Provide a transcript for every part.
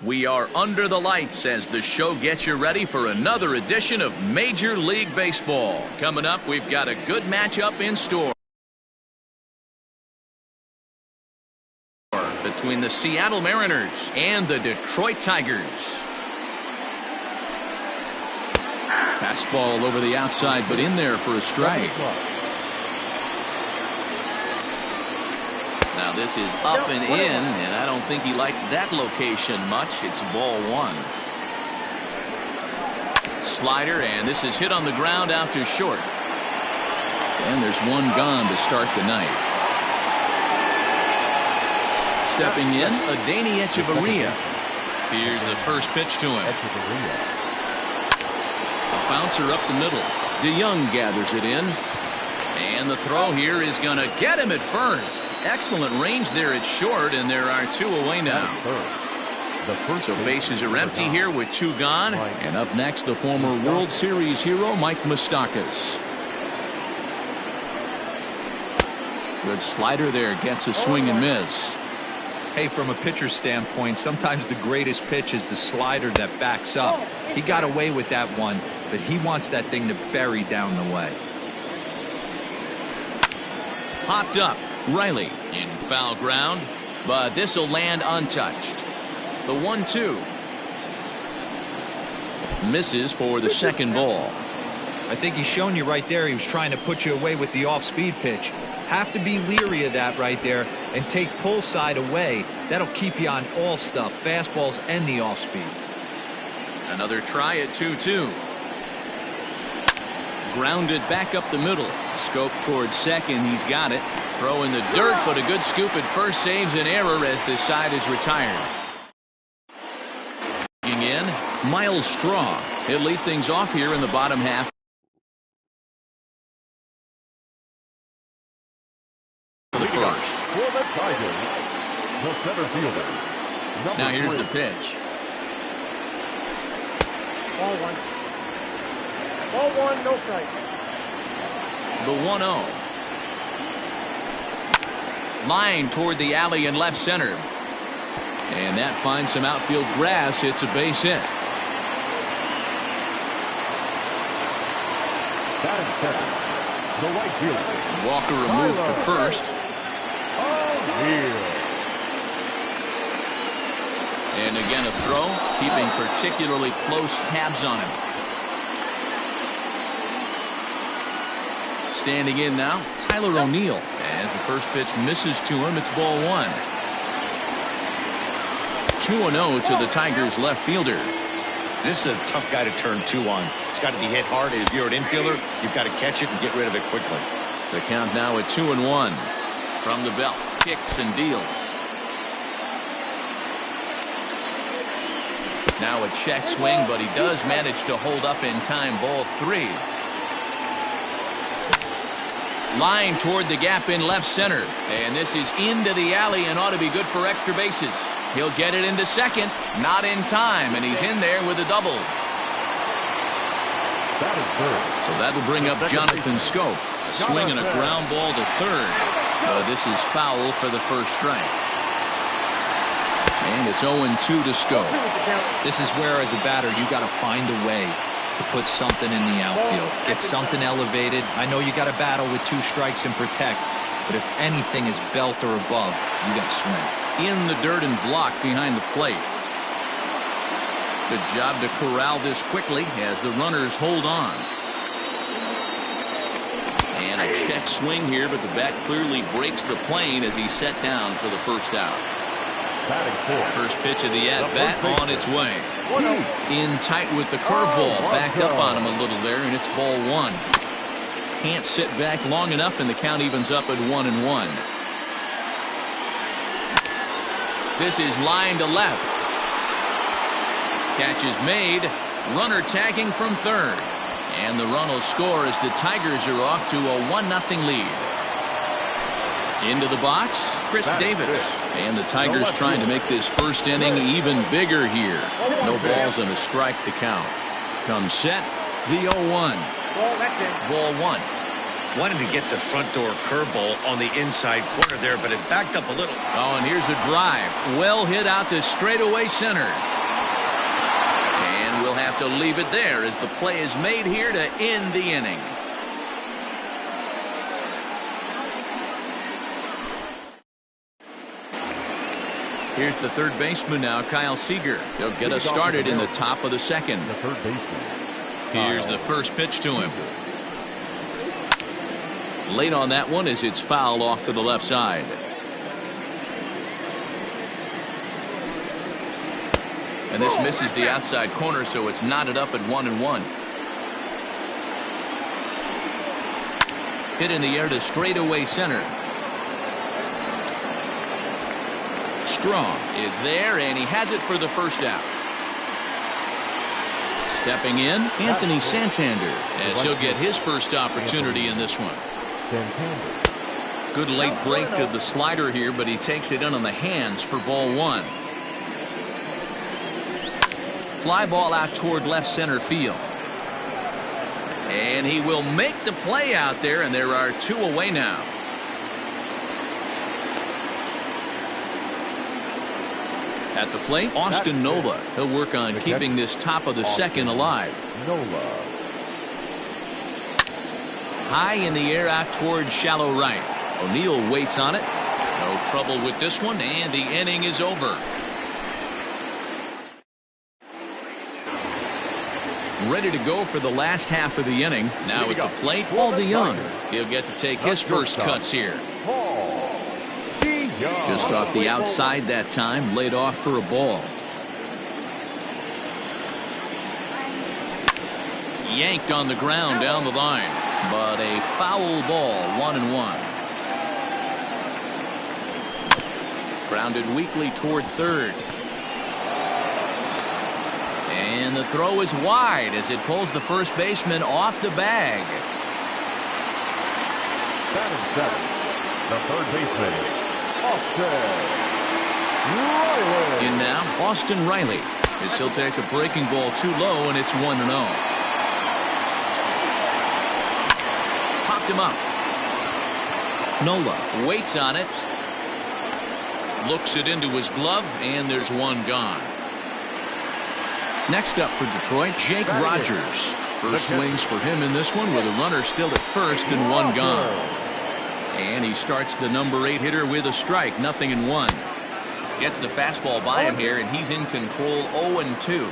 We are under the lights as the show gets you ready for another edition of Major League Baseball. Coming up, we've got a good matchup in store between the Seattle Mariners and the Detroit Tigers. Fastball over the outside, but in there for a strike. Now this is up and in, and I don't think he likes that location much. It's ball one. Slider, and this is hit on the ground out to short. And there's one gone to start the night. Stepping in, Adeiny Echeverria. Here's the first pitch to him. A bouncer up the middle. DeYoung gathers it in. And the throw here is going to get him at first. Excellent range there at short, and there are two away now. So bases are empty here with two gone. And up next, the former World Series hero, Mike Moustakas. Good slider there, gets a swing and miss. Hey, from a pitcher's standpoint, sometimes the greatest pitch is the slider that backs up. He got away with that one, but he wants that thing to bury down the way. Popped up. Riley in foul ground, but this will land untouched. The 1-2 misses for the second ball. I think he's shown you right there. He was trying to put you away with the off-speed pitch. Have to be leery of that right there and take pull side away. That'll keep you on all stuff, fastballs and the off-speed. Another try at 2-2. Grounded back up the middle. Scope towards second. He's got it. Throw in the dirt, but a good scoop at first saves an error as this side is retired. In, Miles Straw. He'll lead things off here in the bottom half. For the first. Now here's the pitch. Ball one. Ball one, no strike. The 1-0. Line toward the alley in left center. And that finds some outfield grass. It's a base hit. The right fielder. Walker removed to first. And again a throw, keeping particularly close tabs on him. Standing in now, Tyler O'Neill. As the first pitch misses to him, it's ball one. 2-0 to the Tigers left fielder. This is a tough guy to turn two on. It's got to be hit hard. If you're an infielder, you've got to catch it and get rid of it quickly. The count now at 2-1. From the belt, kicks and deals. Now a check swing, but he does manage to hold up in time. Ball three. Line toward the gap in left center. And this is into the alley and ought to be good for extra bases. He'll get it into second. Not in time, and he's in there with a double. So that'll bring up Jonathan Scope. A swing and a ground ball to third. This is foul for the first strike. And it's 0-2 to Scope. This is where, as a batter, you got to find a way to put something in the outfield. Get something elevated. I know you got to battle with two strikes and protect, but if anything is belt or above, you got to swing. In the dirt and block behind the plate. Good job to corral this quickly as the runners hold on. And a check swing here, but the bat clearly breaks the plane as he's set down for the first out. First pitch of the at-bat on its way. In tight with the curveball. Backed up on him a little there, and it's ball one. Can't sit back long enough, and the count evens up at 1-1. This is line to left. Catch is made. Runner tagging from third. And the run will score as the Tigers are off to a 1-0 lead. Into the box, Chris Davis. And the Tigers trying to make this first inning even bigger here. No balls and a strike to count. Comes set, the 0-1. Ball one. Wanted to get the front door curveball on the inside corner there, but it backed up a little. Oh, and here's a drive. Well hit out to straightaway center. And we'll have to leave it there as the play is made here to end the inning. Here's the third baseman now, Kyle Seager. He'll get us started in the top of the second. The third baseman. Here's the first pitch to him. Late on that one as it's fouled off to the left side. And this misses the outside corner, so it's knotted up at 1-1. Hit in the air to straightaway center. Strong is there, and he has it for the first out. Stepping in, Anthony Santander, as he'll get his first opportunity in this one. Good late break to the slider here, but he takes it in on the hands for ball one. Fly ball out toward left center field. And he will make the play out there, and there are two away now. At the plate, Austin Nola. He'll work on keeping this top of the second alive. Nola. High in the air out toward shallow right. O'Neill waits on it. No trouble with this one, and the inning is over. Ready to go for the last half of the inning. Now at the plate, Paul DeYoung. He'll get to take his first cuts here. Just off the outside that time, laid off for a ball. Yanked on the ground down the line, but a foul ball, 1-1. Grounded weakly toward third. And the throw is wide as it pulls the first baseman off the bag. Batting seven, the third baseman, Austin Riley. In now, Austin Riley, as he'll take a breaking ball too low, and it's 1-0. Popped him up. Nola waits on it. Looks it into his glove, and there's one gone. Next up for Detroit, Jake Rogers. First swings for him in this one with a runner still at first and one gone. And he starts the number 8 hitter with a strike, 0-1. Gets the fastball by him here, and he's in control 0-2.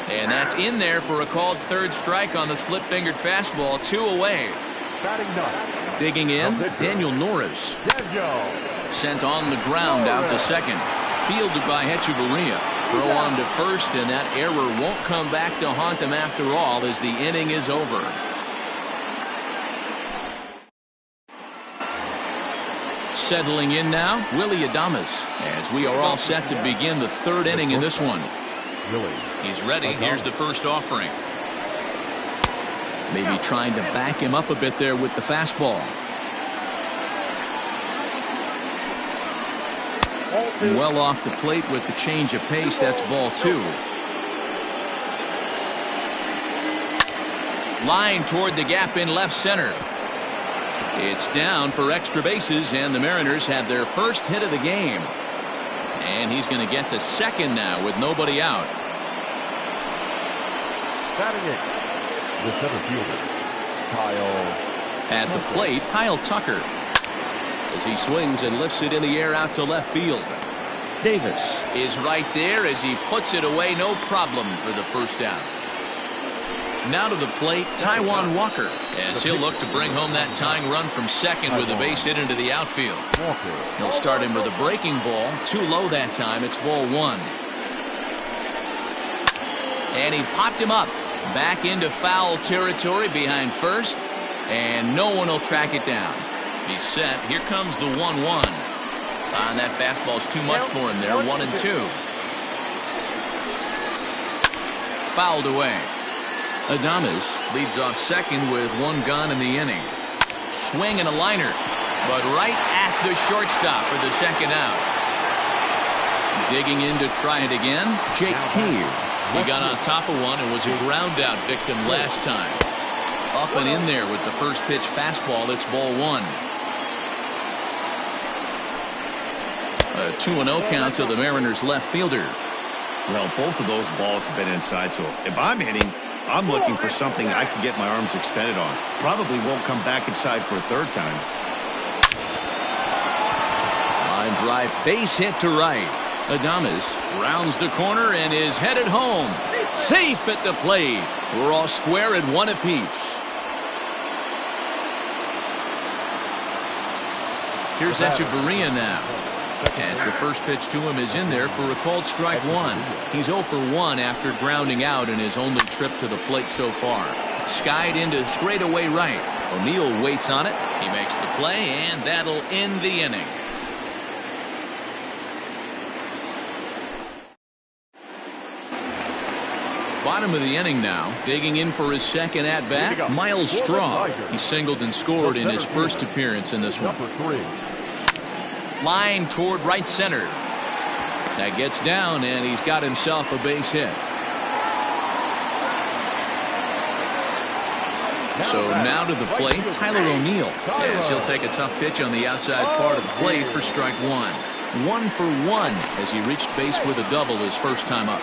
And that's in there for a called third strike on the split-fingered fastball, 2 away. Digging in, Daniel Norris. Sent on the ground out to second. Fielded by Hechavarria. Throw on to first, and that error won't come back to haunt him after all as the inning is over. Settling in now, Willie Adames, as we are all set to begin the third inning in this one. He's ready. Here's the first offering. Maybe trying to back him up a bit there with the fastball. Well off the plate with the change of pace. That's ball 2. Line toward the gap in left center. It's down for extra bases, and the Mariners have their first hit of the game. And he's going to get to second now with nobody out. Batting it, the center fielder, Kyle. At the plate, Kyle Tucker, as he swings and lifts it in the air out to left field. Davis is right there as he puts it away, no problem for the first out. Now to the plate, Taijuan Walker, as he'll look to bring home that tying run from second with a base hit into the outfield. He'll start him with a breaking ball, too low that time. It's ball 1. And he popped him up back into foul territory behind first, and no one will track it down. He's set. Here comes the 1-1. And that fastball's too much for him there. 1-2. Fouled away. Adames leads off second with one gone in the inning. Swing and a liner, but right at the shortstop for the second out. Digging in to try it again, Jake Cave. He got on top of one and was a ground out victim last time. Up and in there with the first pitch fastball. It's ball one. A 2-0 count to the Mariners left fielder. Well, both of those balls have been inside, so if I'm hitting, I'm looking for something I can get my arms extended on. Probably won't come back inside for a third time. Line drive, base hit to right. Adames rounds the corner and is headed home. Safe at the plate. We're all square at one apiece. Here's Echeverria now. As the first pitch to him is in there for a called strike one. He's 0 for 1 after grounding out in his only trip to the plate so far. Skied into straightaway right. O'Neill waits on it. He makes the play, and that'll end the inning. Bottom of the inning now. Digging in for his second at-bat, Miles Straw. He singled and scored in his first appearance in this one. Line toward right center. That gets down, and he's got himself a base hit. So now to the plate, Tyler O'Neill. Yes, he'll take a tough pitch on the outside part of the plate for strike one. 1 for 1 as he reached base with a double his first time up.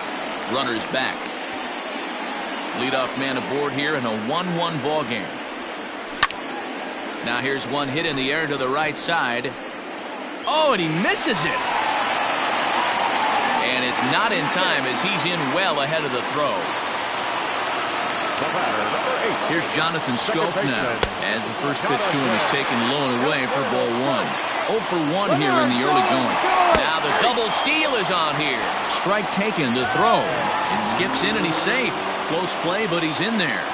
Runners back. Leadoff man aboard here in a 1-1 ball game. Now here's one hit in the air to the right side. Oh, and he misses it. And it's not in time as he's in well ahead of the throw. Here's Jonathan Scope now as the first pitch to him is taken low and away for ball one. 0 for 1 here in the early going. Now the double steal is on here. Strike taken to throw. It skips in and he's safe. Close play, but he's in there.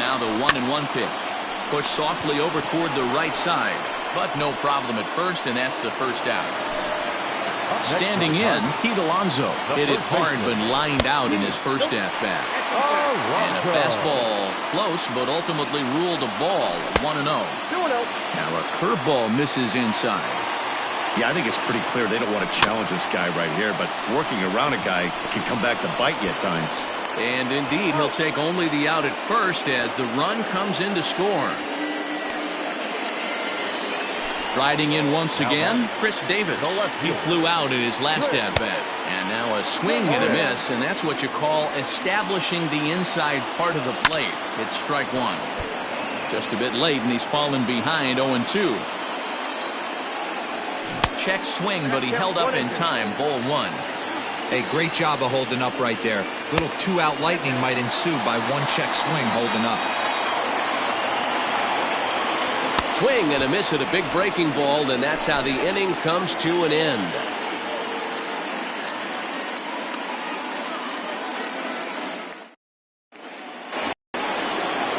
Now the 1-1 pitch. Pushed softly over toward the right side. But no problem at first, and that's the first out. Standing in, Pete Alonso hit it hard but lined out in his first at-bat. And a fastball close, but ultimately ruled a ball. 1-0. Now a curveball misses inside. Yeah, I think it's pretty clear they don't want to challenge this guy right here, but working around a guy can come back to bite you at times. And indeed, he'll take only the out at first as the run comes in to score. Riding in once again, Chris Davis. He flew out in his last at-bat. And now a swing and a miss, and that's what you call establishing the inside part of the plate. It's strike one. Just a bit late, and he's fallen behind 0-2. Check swing, but he held up in time. Ball one. Hey, great job of holding up right there. Little two-out lightning might ensue by one check swing holding up. Swing and a miss at a big breaking ball, and that's how the inning comes to an end.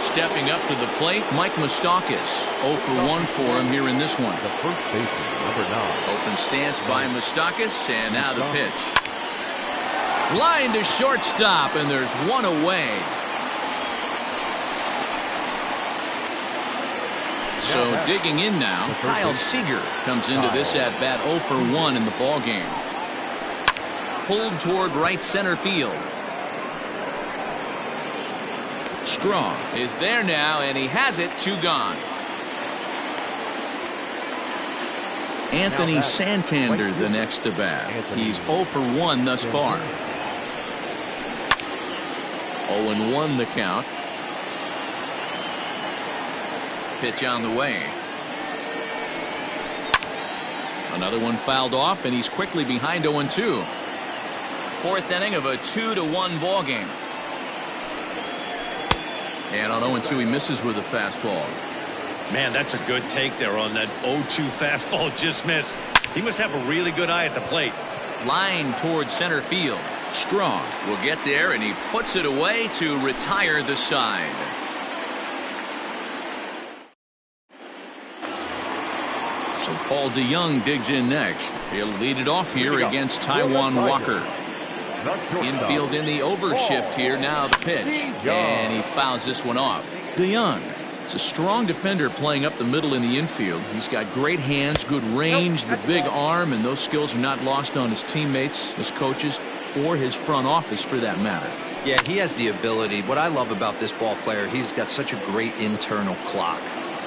Stepping up to the plate, Mike Moustakas. 0 for 1 for him here in this one. The first baseman, number 9. Open stance by Moustakas, and now the pitch. Line to shortstop, and there's one away. So digging in now, Kyle Seager comes into this at-bat 0 for 1 in the ballgame. Pulled toward right center field. Strong is there now, and he has it. 2 gone. Anthony Santander the next to bat. He's 0 for 1 thus far. 0-1 the count. Pitch on the way. Another one fouled off, and he's quickly behind 0-2. Fourth inning of a 2-1 ball game. And on 0-2, he misses with a fastball. Man, that's a good take there on that 0-2 fastball just missed. He must have a really good eye at the plate. Line towards center field. Strong will get there, and he puts it away to retire the side. So Paul DeYoung digs in next. He'll lead it off here against Taijuan Walker. Infield in the overshift here. Now the pitch. And he fouls this one off. DeYoung is a strong defender playing up the middle in the infield. He's got great hands, good range, the big arm, and those skills are not lost on his teammates, his coaches, or his front office for that matter. Yeah, he has the ability. What I love about this ball player, he's got such a great internal clock.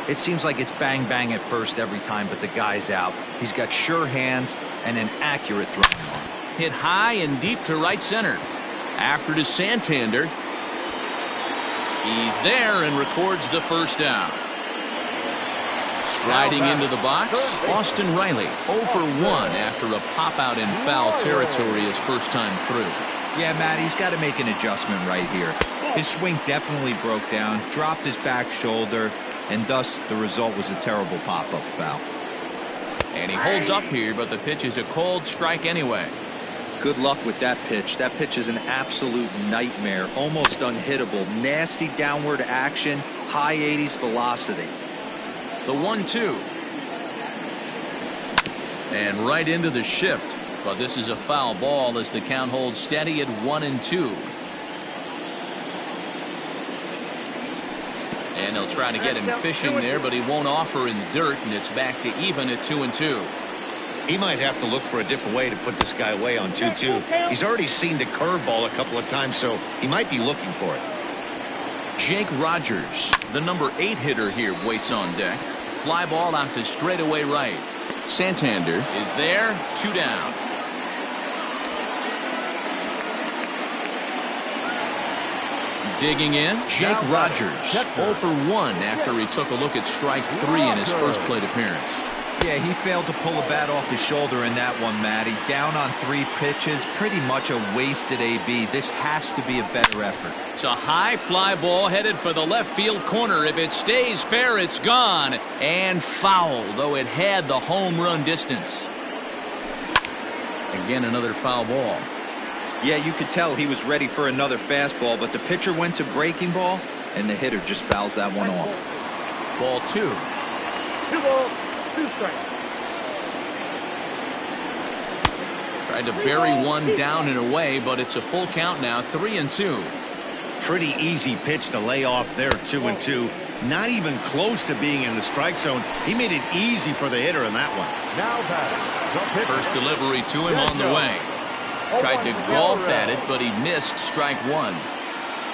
It seems like it's bang bang at first every time, but the guy's out. He's got sure hands and an accurate throwing arm. Hit high and deep to right center. After to Santander. He's there and records the first down. Striding into the box, Austin Riley 0 for 1 after a pop-out in foul territory his first time through. Yeah, Matt, he's got to make an adjustment right here. His swing definitely broke down, dropped his back shoulder, and thus the result was a terrible pop-up foul. And he holds up here, but the pitch is a cold strike anyway. Good luck with that pitch. That pitch is an absolute nightmare, almost unhittable. Nasty downward action, high 80s velocity. The 1-2. And right into the shift. But this is a foul ball as the count holds steady at 1-2. And they'll try to get him fishing there, but he won't offer in the dirt, and it's back to even at 2-2. He might have to look for a different way to put this guy away on 2-2. He's already seen the curveball a couple of times, so he might be looking for it. Jake Rogers, the number 8 hitter here, waits on deck. Fly ball out to straightaway right. Santander is there, 2 down. Digging in, Jake Rogers 0 for 1 after he took a look at strike 3 in his first plate appearance. Yeah, he failed to pull a bat off his shoulder in that one, Matty. Down on 3 pitches, pretty much a wasted AB. This has to be a better effort. It's a high fly ball headed for the left field corner. If it stays fair, it's gone. And foul, though it had the home run distance. Again, another foul ball. Yeah, you could tell he was ready for another fastball, but the pitcher went to breaking ball, and the hitter just fouls that one off. Ball 2. 2 balls, 2 strikes. Tried to bury one down and away, but it's a full count now, 3-2. Pretty easy pitch to lay off there, 2-2. Not even close to being in the strike zone. He made it easy for the hitter in that one. Now batting. First delivery to him on the way. Tried to golf at it, but he missed strike 1.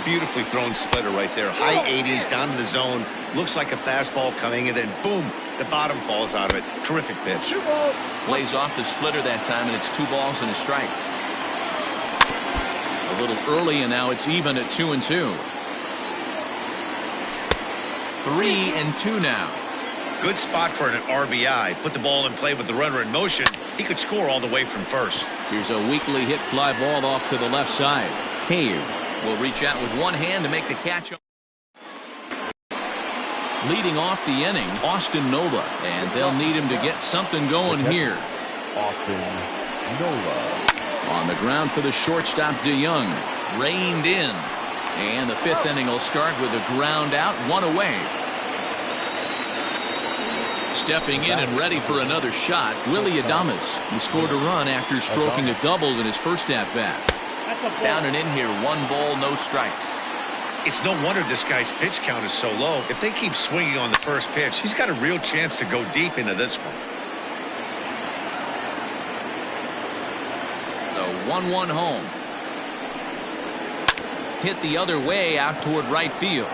Beautifully thrown splitter right there. High 80s down in the zone. Looks like a fastball coming, and then boom, the bottom falls out of it. Terrific pitch. Plays off the splitter that time, and it's 2 balls and a strike. A little early, and now it's even at 2-2. 3-2 now. Good spot for an RBI. Put the ball in play with the runner in motion. He could score all the way from first. Here's a weakly hit fly ball off to the left side. Cave will reach out with one hand to make the catch. Leading off the inning, Austin Nola, and they'll need him to get something going here. Austin Nola. On the ground for the shortstop, DeYoung. Reined in. And the 5th inning will start with a ground out, 1 away. Stepping in and ready for another shot, Willie Adames. He scored a run after stroking a double in his first at-bat. Down and in here, 1 ball, no strikes. It's no wonder this guy's pitch count is so low. If they keep swinging on the first pitch, he's got a real chance to go deep into this one. The 1-1 home. Hit the other way out toward right field.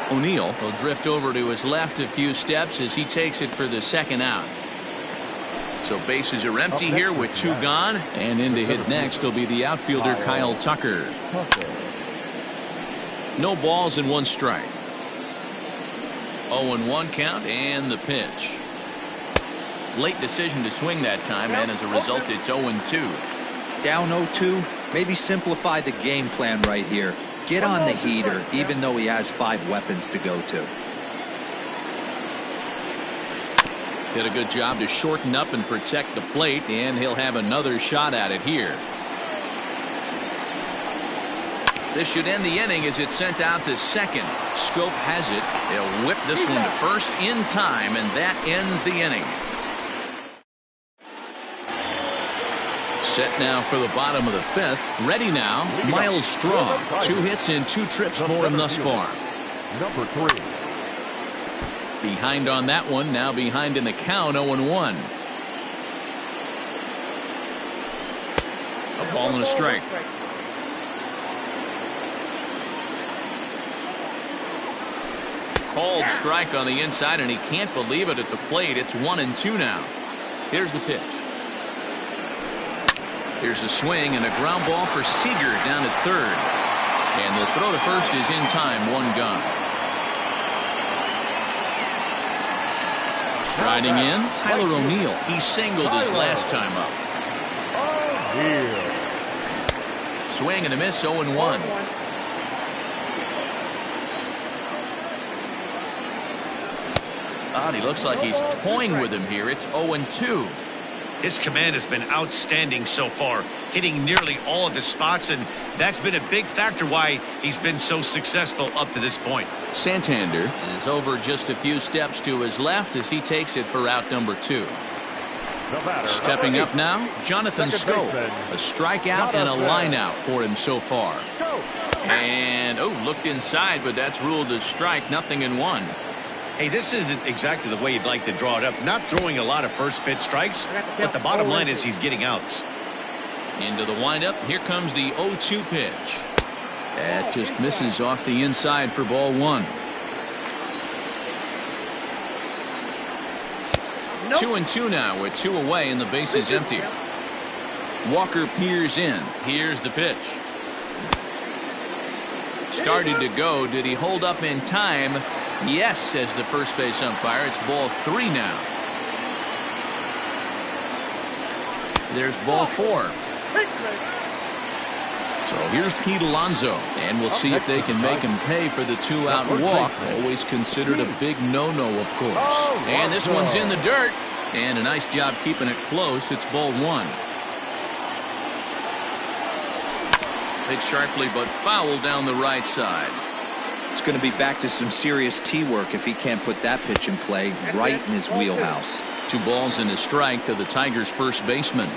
O'Neill will drift over to his left a few steps as he takes it for the 2nd out. So bases are empty here with 2 gone, and in to hit next will be the outfielder Kyle Tucker. No balls and 1 strike. 0-1 count and the pitch. Late decision to swing that time, and as a result it's 0-2. Down 0-2, maybe simplify the game plan right here. Get on the heater, even though he has 5 weapons to go to. Did a good job to shorten up and protect the plate, and he'll have another shot at it here. This should end the inning as it's sent out to second. Scope has it. They'll whip this one to first in time, and that ends the inning. Set now for the bottom of the 5th. Ready now, Miles Straw. 2 hits and 2 trips for him thus far. Number 3. Behind on that one, now behind in the count, 0-1. A ball and a strike. Called strike on the inside, and he can't believe it at the plate. It's 1-2 now. Here's the pitch. Here's a swing and a ground ball for Seager down at third. And the throw to first is in time, 1 gone. Striding in, Tyler O'Neill. He singled his last time up. Swing and a miss, 0-1. He looks like he's toying with him here. It's 0-2. His command has been outstanding so far, hitting nearly all of his spots, and that's been a big factor why he's been so successful up to this point. Santander is over just a few steps to his left as he takes it for out number 2. Stepping up now, Jonathan Scope. A strikeout and a lineout for him so far. And, looked inside, but that's ruled as strike, 0-1. Hey, this isn't exactly the way you'd like to draw it up. Not throwing a lot of first pitch strikes, but the bottom line is he's getting outs. Into the windup. Here comes the 0-2 pitch. That just misses off the inside for ball 1. 2-2 now with 2 away and the base is empty. Walker peers in. Here's the pitch. Started to go. Did he hold up in time? Yes, says the first base umpire. It's ball 3 now. There's ball 4. So here's Pete Alonso, and we'll see if they can make him pay for the 2-out walk. Always considered a big no-no, of course. And this one's in the dirt, and a nice job keeping it close. It's ball 1. Hit sharply, but foul down the right side. It's going to be back to some serious tee work if he can't put that pitch in play right in his wheelhouse. 2 balls and a strike to the Tigers' first baseman.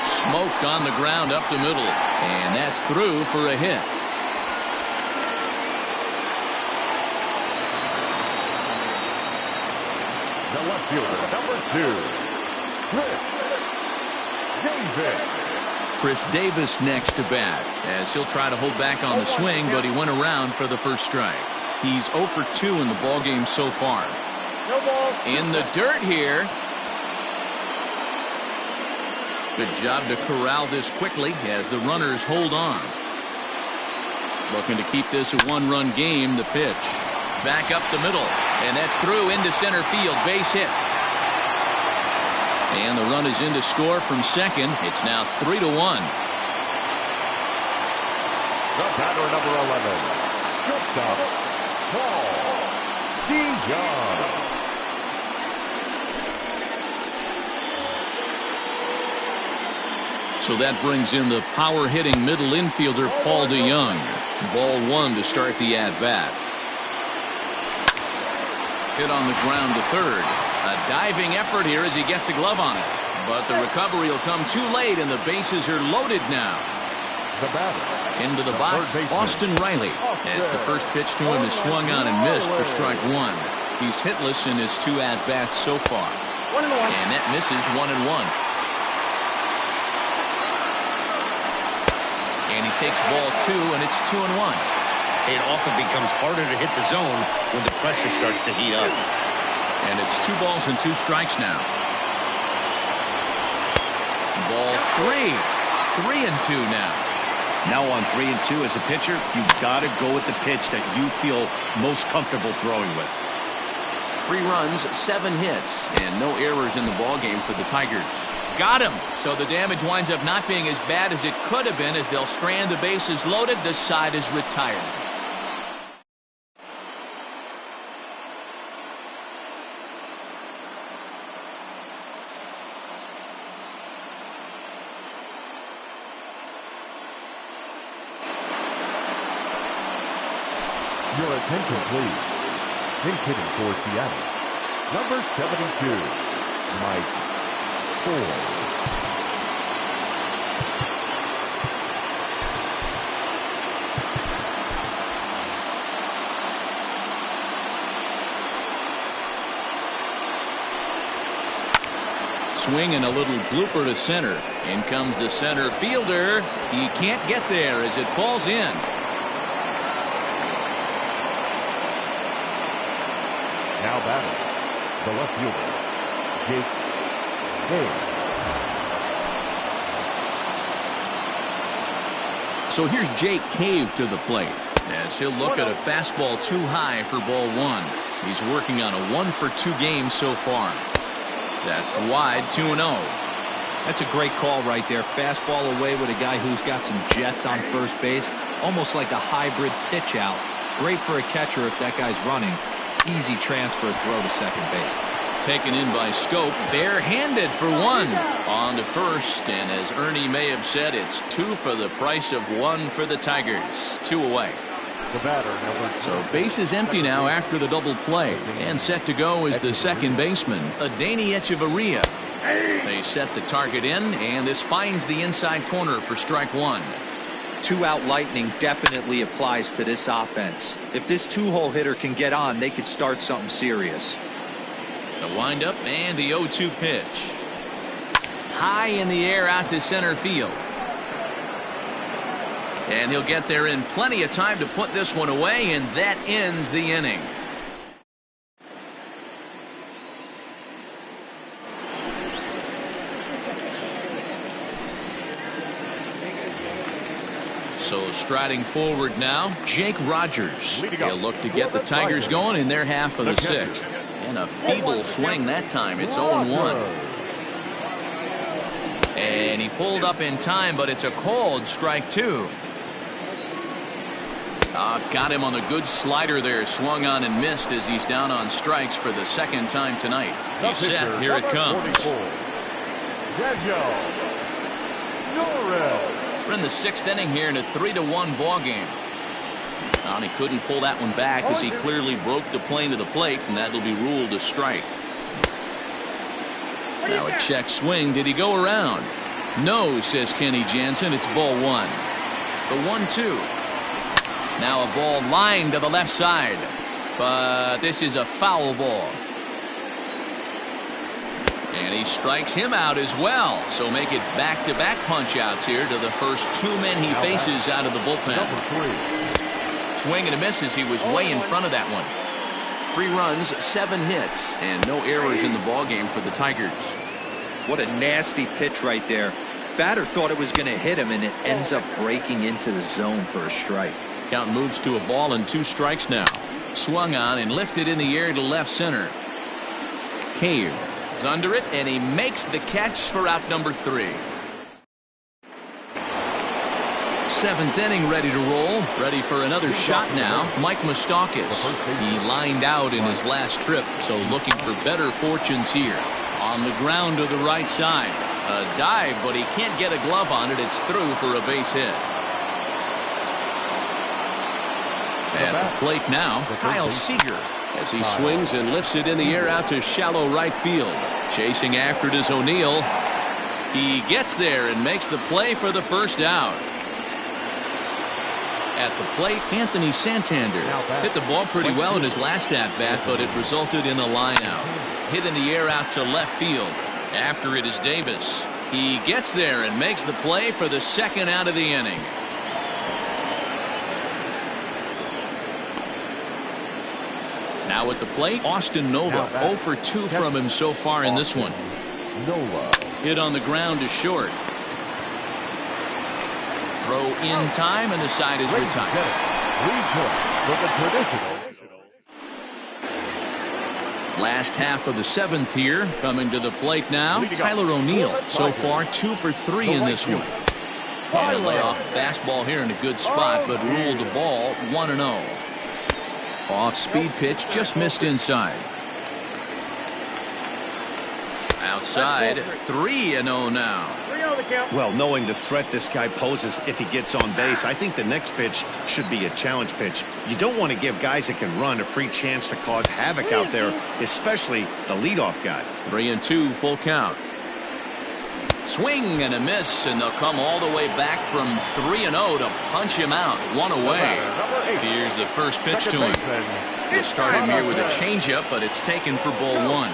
Smoked on the ground up the middle, and that's through for a hit. The left fielder, number 2, Chris Davis. Chris Davis next to bat as he'll try to hold back on the swing, but he went around for the first strike. He's 0 for 2 in the ballgame so far. In the dirt here. Good job to corral this quickly as the runners hold on. Looking to keep this a 1-run game. The pitch back up the middle, and that's through into center field. Base hit. And the run is in to score from second. It's now 3-1. The batter, number 11, shortstop, Paul DeJong. So that brings in the power-hitting middle infielder Paul DeJong. Ball 1 to start the at-bat. Hit on the ground to third. A diving effort here as he gets a glove on it. But the recovery will come too late, and the bases are loaded now. The batter. Into the box, Austin Riley. As the first pitch to him is swung on and missed for strike 1. He's hitless in his 2 at-bats so far. And that misses 1-1. And he takes ball 2, and it's 2-1. It often becomes harder to hit the zone when the pressure starts to heat up. And it's 2 balls and 2 strikes now. Ball 3. 3-2 now. Now on 3-2 as a pitcher, you've got to go with the pitch that you feel most comfortable throwing with. 3 runs, 7 hits, and no errors in the ballgame for the Tigers. Got him. So the damage winds up not being as bad as it could have been as they'll strand the bases loaded. The side is retired. Your attention, please. Pinch hitting for Seattle, number 72, Mike Ford. Swing and a little blooper to center. In comes the center fielder. He can't get there as it falls in. Now batting, the left fielder, Jake Cave. So here's Jake Cave to the plate as he'll look at a fastball too high for ball one. He's working on a 1-for-2 game so far. That's wide, 2-0. That's a great call right there. Fastball away with a guy who's got some jets on first base. Almost like a hybrid pitch out. Great for a catcher if that guy's running. Easy transfer throw to second base. Taken in by Scope, barehanded for one. On to first, and as Ernie may have said, it's 2 for the price of 1 for the Tigers. 2 away. The batter, number 2. So base is empty now after the double play. And set to go is the second baseman, Adeiny Echeverria. They set the target in, and this finds the inside corner for strike one. 2-out lightning definitely applies to this offense. If this 2-hole hitter can get on, they could start something serious. The windup and the 0-2 pitch. High in the air out to center field. And he'll get there in plenty of time to put this one away, and that ends the inning. So striding forward now, Jake Rogers. He'll look to get the Tigers going in their half of the 6th. And a feeble swing that time. It's 0-1. And he pulled up in time, but it's a called strike 2. Got him on the good slider there. Swung on and missed as he's down on strikes for the second time tonight. He's set. Here it comes. We're in the 6th inning here in a 3-1 ball game. And he couldn't pull that one back as he clearly broke the plane to the plate, and that'll be ruled a strike. Now a check swing. Did he go around? No, says Kenny Jansen. It's ball 1. The 1-2. Now a ball lined to the left side, but this is a foul ball. And he strikes him out as well. So make it back-to-back punch-outs here to the first 2 men he faces out of the bullpen. Swing and a miss as he was way in front of that one. 3 runs, 7 hits, and no errors in the ballgame for the Tigers. What a nasty pitch right there. Batter thought it was going to hit him, and it ends up breaking into the zone for a strike. Count moves to a ball and 2 strikes now. Swung on and lifted in the air to left center. Cave is under it, and he makes the catch for out number 3. 7th inning ready to roll. Ready for another shot now. Mike Moustakas. He lined out in his last trip, so looking for better fortunes here. On the ground to the right side. A dive, but he can't get a glove on it. It's through for a base hit. At the plate now, Kyle Seager, as he swings and lifts it in the air out to shallow right field. Chasing after it is O'Neill. He gets there and makes the play for the first out. At the plate, Anthony Santander hit the ball pretty well in his last at-bat, but it resulted in a line out. Hit in the air out to left field. After it is Davis. He gets there and makes the play for the second out of the inning. Now at the plate, Austin Nova. 0 for 2 from him so far in this one. Hit on the ground is short. Throw in time, and the side is retired. Last half of the 7th here. Coming to the plate now, Tyler O'Neill. So far 2 for 3 in this one. And a layoff fastball here in a good spot, but ruled the ball 1-0. Off speed pitch, just missed inside. Outside, 3-0 now. Well, knowing the threat this guy poses if he gets on base, I think the next pitch should be a challenge pitch. You don't want to give guys that can run a free chance to cause havoc out there, especially the leadoff guy. 3-2, full count. Swing and a miss, and they'll come all the way back from 3-0 to punch him out. 1 away. Here's the first pitch to him. He'll start him here with a changeup, but it's taken for ball 1.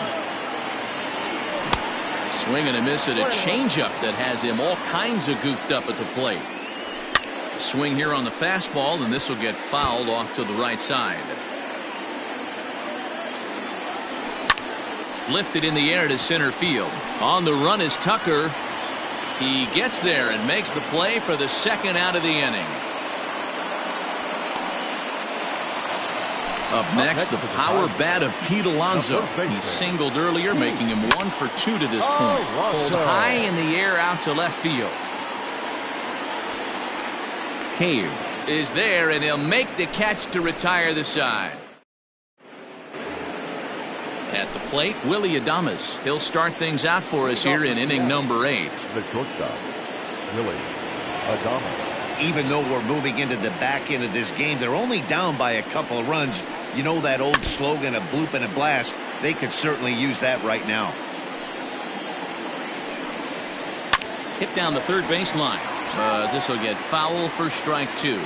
Swing and a miss at a changeup that has him all kinds of goofed up at the plate. Swing here on the fastball, and this will get fouled off to the right side. lifted in the air to center field. On the run is Tucker. He gets there and makes the play for the second out of the inning. Up next, the power bat of Pete Alonso. He singled earlier, making him 1 for 2 to this point. Pulled high in the air out to left field. Cave is there, and he'll make the catch to retire the side. At the plate, Willie Adames. He'll start things out for us here in inning number 8. The shortstop, Willie Adames. Even though we're moving into the back end of this game, they're only down by a couple of runs. You know that old slogan, a bloop and a blast. They could certainly use that right now. Hit down the third baseline. This will get foul for strike 2.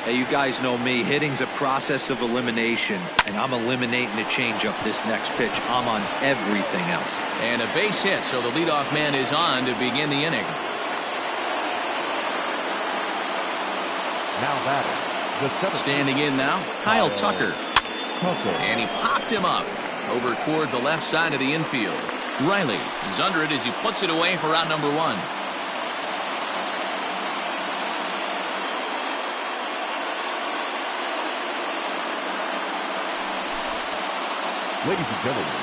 Hey, you guys know me. Hitting's a process of elimination, and I'm eliminating the changeup this next pitch. I'm on everything else. And a base hit, so the leadoff man is on to begin the inning. Now batting. Standing in now, Kyle Tucker. And he popped him up over toward the left side of the infield. Riley is under it as he puts it away for out number 1. Ladies and gentlemen,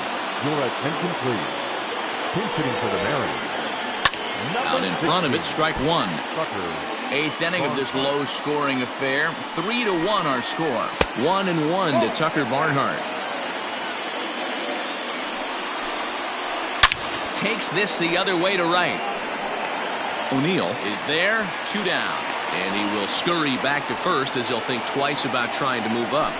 your attention please. Pinch hitting for the Mariners. Out in front of it, strike 1. Tucker. 8th inning of this low-scoring affair. 3-1 our score. 1-1 to Tucker Barnhart. Takes this the other way to right. O'Neill is there, 2 down. And he will scurry back to first as he'll think twice about trying to move up.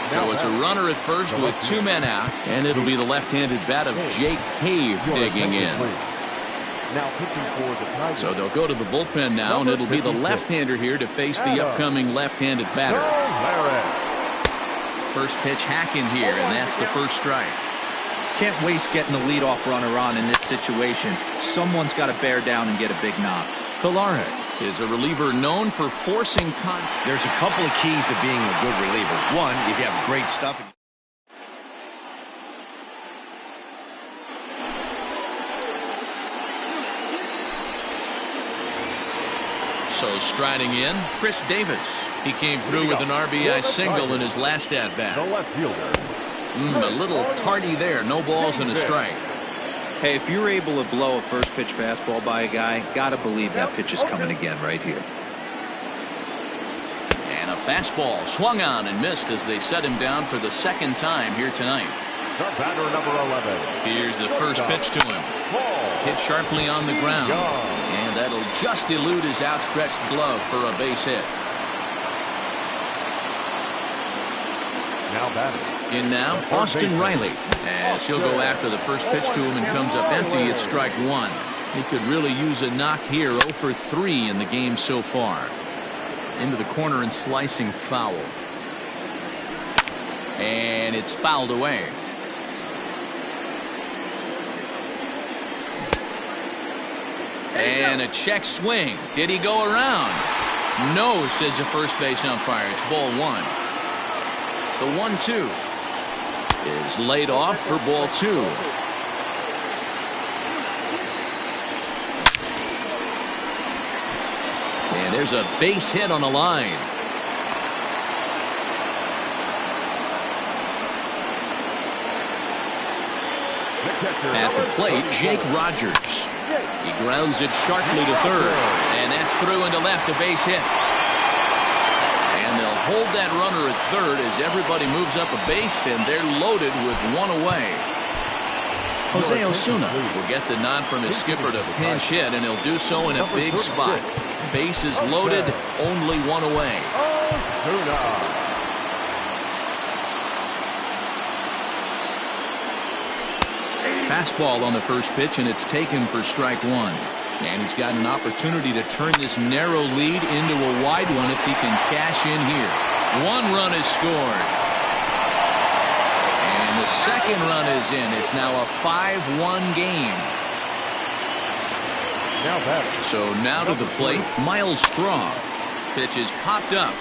So it's a runner at first with 2 men out. And it'll be the left-handed bat of Jake Cave digging in. Now pitching for the Tigers. So they'll go to the bullpen now, and it'll be the left-hander here to face the upcoming left-handed batter. First pitch hacking here, and that's the first strike. Can't waste getting the leadoff runner on in this situation. Someone's got to bear down and get a big knock. Kolarek is a reliever known for forcing There's a couple of keys to being a good reliever. One, if you have great stuff. So striding in, Chris Davis. He came through with an RBI single in his last at-bat. The left fielder. A little tardy there. No balls and a strike. Hey, if you're able to blow a first pitch fastball by a guy, gotta believe that pitch is coming again right here. And a fastball swung on and missed as they set him down for the second time here tonight. Start batter number 11. Here's the first pitch to him. Hit sharply on the ground. And that'll just elude his outstretched glove for a base hit. Now batting. In now, Austin Riley, as he'll go after the first pitch to him and comes up empty at strike 1. He could really use a knock here. 0 for 3 in the game so far. Into the corner and slicing foul. And it's fouled away. And a check swing. Did he go around? No, says the first base umpire. It's ball 1. The 1-2 is laid off for ball 2. And there's a base hit on the line. At the plate, Jake Rogers. He grounds it sharply to third. And that's through into left, a base hit. And they'll hold that runner at third as everybody moves up a base, and they're loaded with 1 away. Jose Osuna will get the nod from his skipper to pinch hit, and he'll do so in a big spot. Base is loaded, only 1 away. Fastball on the first pitch, and it's taken for strike 1. And he's got an opportunity to turn this narrow lead into a wide one if he can cash in here. 1 run is scored. And the second run is in. It's now a 5-1 game. So now to the plate, Miles Straw. Pitch is popped up.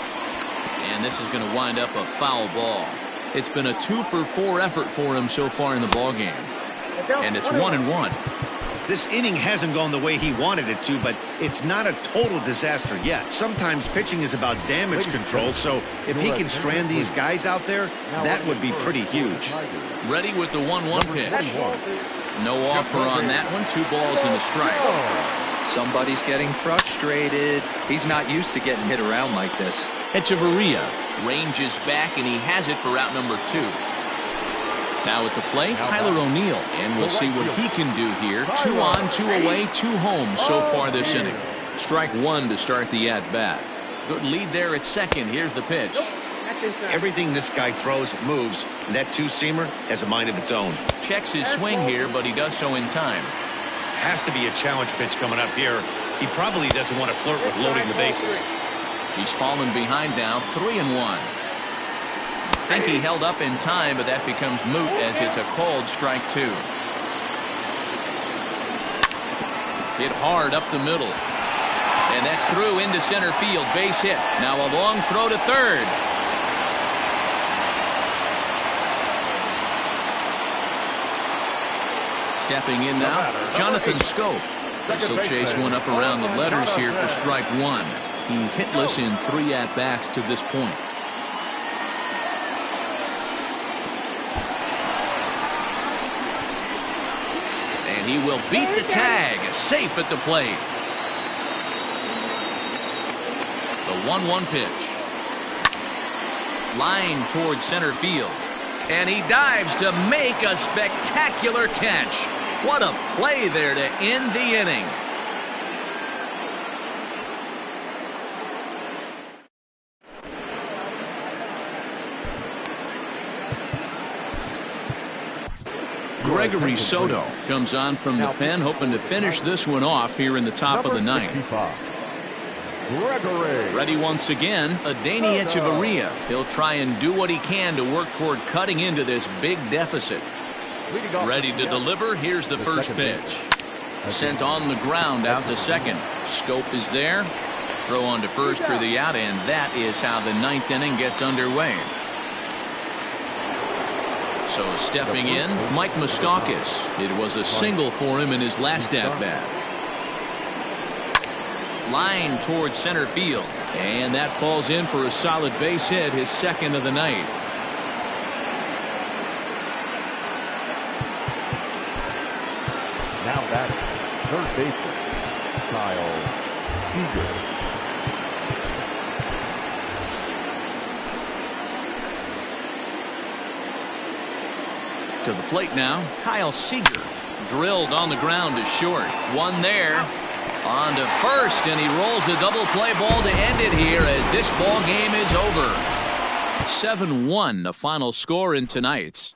And this is going to wind up a foul ball. It's been a 2-for-4 effort for him so far in the ballgame. And it's 1-1. This inning hasn't gone the way he wanted it to, but it's not a total disaster yet. Sometimes pitching is about damage control, so if he can strand these guys out there, that would be pretty huge. Ready with the 1-1 pitch. No offer on that one. 2 balls and a strike. Somebody's getting frustrated. He's not used to getting hit around like this. Echeverria ranges back, and he has it for out number 2. Now at the plate, Tyler O'Neill, and we'll see what he can do here. 2 on, 2 away, 2 home so far this inning. Strike 1 to start the at-bat. Good lead there at second. Here's the pitch. Everything this guy throws moves, and that 2-seamer has a mind of its own. Checks his swing here, but he does so in time. Has to be a challenge pitch coming up here. He probably doesn't want to flirt with loading the bases. He's fallen behind now, 3-1. I think he held up in time, but that becomes moot as it's a called strike 2. Hit hard up the middle. And that's through into center field. Base hit. Now a long throw to third. Stepping in now, Jonathan Scope. This will chase one up around the letters here for strike 1. He's hitless in 3 at-bats to this point. And he will beat the tag. Safe at the plate. The 1-1 pitch. Line towards center field. And he dives to make a spectacular catch. What a play there to end the inning. Gregory Soto comes on from the pen, hoping to finish this one off here in the top of the 9th. Ready once again, Adeiny Echeverria. He'll try and do what he can to work toward cutting into this big deficit. Ready to deliver. Here's the first pitch. Sent on the ground out to second. Scope is there. Throw on to first for the out, and that is how the 9th inning gets underway. So stepping in, Mike Moustakas. It was a single for him in his last at-bat. Line towards center field, and that falls in for a solid base hit, his second of the night. Now batting, third baseman, Kyle Seager. To the plate now, Kyle Seager. Drilled on the ground to short. One there. On to first, and he rolls the double play ball to end it here as this ball game is over. 7-1, the final score in tonight's.